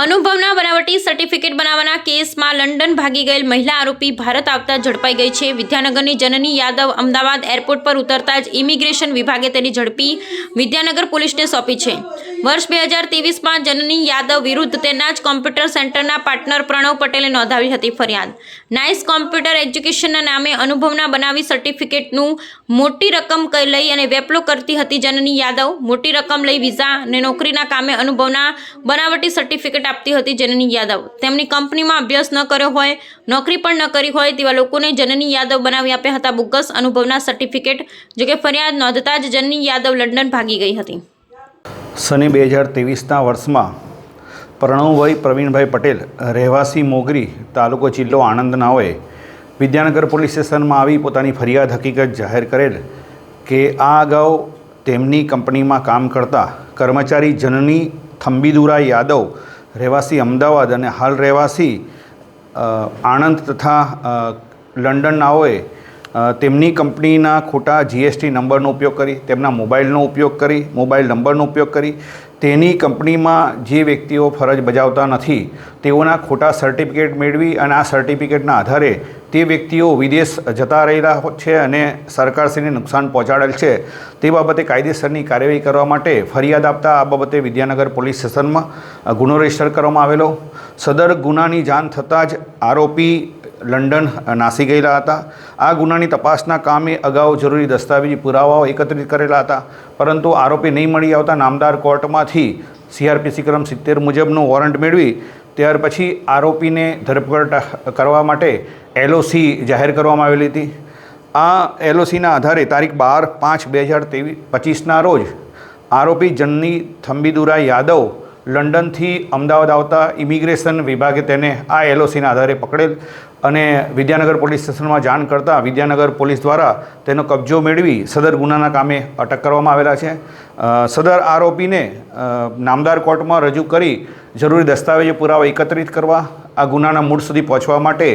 અનુભવના બનાવટી સર્ટિફિકેટ બનાવવાના કેસમાં લંડન ભાગી ગયેલ મહિલા આરોપી ભારત આવતા ઝડપાઈ ગઈ છે। વિદ્યાનગરની જનની યાદવ અમદાવાદ એરપોર્ટ પર ઉતરતા જ ઇમિગ્રેશન વિભાગે તેની ઝડપી વિદ્યાનગર પોલીસને સોંપી છે। વર્ષ 2023માં જનની યાદવ વિરુદ્ધ તેના જ કોમ્પ્યુટર સેન્ટરના પાર્ટનર પ્રણવ પટેલે નોંધાવી હતી ફરિયાદ। નાઇસ કોમ્પ્યુટર એજ્યુકેશનના નામે અનુભવના બનાવી સર્ટિફિકેટનું મોટી રકમ લઈ અને વેપલો કરતી હતી જનની યાદવ। મોટી રકમ લઈ વિઝા અને નોકરીના કામે અનુભવના બનાવટી સર્ટિફિકેટ આપતી હતી જનની યાદવ। તેમની કંપનીમાં અભ્યાસ ન કર્યો હોય, નોકરી પણ ન કરી હોય તેવા લોકોને જનની યાદવ બનાવી આપ્યા હતા બોગસ અનુભવના સર્ટિફિકેટ। જોકે ફરિયાદ નોંધતા જ જનની યાદવ લંડન ભાગી ગઈ હતી। સને 2023ના વર્ષમાં પ્રણવભાઈ પ્રવીણભાઈ પટેલ રહેવાસી મોગરી તાલુકો જિલ્લો આણંદ નાઓએ વિદ્યાનગર પોલીસ સ્ટેશનમાં આવી પોતાની ફરિયાદ હકીકત જાહેર કરેલ કે આ અગાઉ તેમની કંપનીમાં કામ કરતા કર્મચારી જનની થંબીદુરા યાદવ રહેવાસી અમદાવાદ અને હાલ રહેવાસી આણંદ તથા લંડન નાઓએ તેમની કંપનીના ખોટા જીએસટી નંબરનો ઉપયોગ કરી, તેમના મોબાઈલનો ઉપયોગ કરી, મોબાઈલ નંબરનો ઉપયોગ કરી તેની કંપનીમાં જે વ્યક્તિઓ ફરજ બજાવતા નથી તેઓના ખોટા સર્ટિફિકેટ મેળવી અને આ સર્ટિફિકેટના આધારે તે વ્યક્તિઓ વિદેશ જતા રહેલા છે અને સરકારશ્રીને નુકસાન પહોંચાડેલ છે। તે બાબતે કાયદેસરની કાર્યવાહી કરવા માટે ફરિયાદ આપતા આ બાબતે વિદ્યાનગર પોલીસ સ્ટેશનમાં ગુનો રજીસ્ટર કરવામાં આવેલો। સદર ગુનાની જાણ થતાં જ આરોપી લંડન નાસી ગયેલા હતા। આ ગુનાની તપાસના કામે અગાઉ જરૂરી દસ્તાવેજી પુરાવાઓ એકત્રિત કરેલા હતા, પરંતુ આરોપી નહીં મળી આવતા નામદાર કોર્ટમાંથી CRPC ક્રમ 70 મુજબનું વોરંટ મેળવી ત્યાર પછી આરોપીને ધરપકડ કરવા માટે LOC જાહેર કરવામાં આવેલી હતી। આ LOCના આધારે તારીખ 12/5/2025ના રોજ આરોપી જનની થંબીદુરા યાદવ લંડનથી અમદાવાદ આવતા ઇમિગ્રેશન વિભાગે તેને આ LOCના આધારે પકડેલ અને વિદ્યાનગર પોલીસ સ્ટેશનમાં જાણ કરતાં વિદ્યાનગર પોલીસ દ્વારા તેનો કબજો મેળવી સદર ગુનાના કામે અટક કરવામાં આવેલા છે। સદર આરોપીને નામદાર કોર્ટમાં રજૂ કરી જરૂરી દસ્તાવેજો પુરાવા એકત્રિત કરવા આ ગુનાના મૂળ સુધી પહોંચવા માટે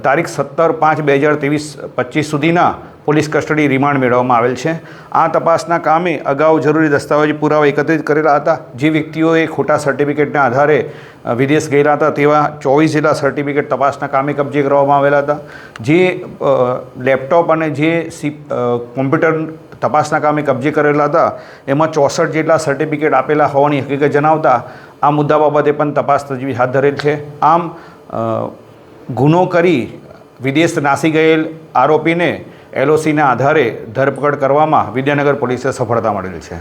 તારીખ 17/5/2025 સુધીના પોલીસ કસ્ટડી રિમાન્ડ મેળવવામાં આવેલ છે। આ તપાસના કામે અગાઉ જરૂરી દસ્તાવેજી પુરાવા એકત્રિત કરેલા હતા। જે વ્યક્તિઓએ ખોટા સર્ટિફિકેટના આધારે વિદેશ ગયેલા હતા તેવા 24 જેટલા સર્ટિફિકેટ તપાસના કામે કબજે કરવામાં આવેલા હતા। જે લેપટોપ અને જે કોમ્પ્યુટર તપાસના કામે કબજે કરેલા હતા એમાં 64 જેટલા સર્ટિફિકેટ આપેલા હોવાની હકીકત જણાવતા આ મુદ્દા બાબતે પણ તપાસ તજવીજ હાથ ધરેલ છે। આમ ગુનો કરી વિદેશ નાસી ગયેલ આરોપીને LOCના આધારે ધરપકડ કરવામાં વિદ્યાનગર પોલીસે સફળતા મળેલી છે।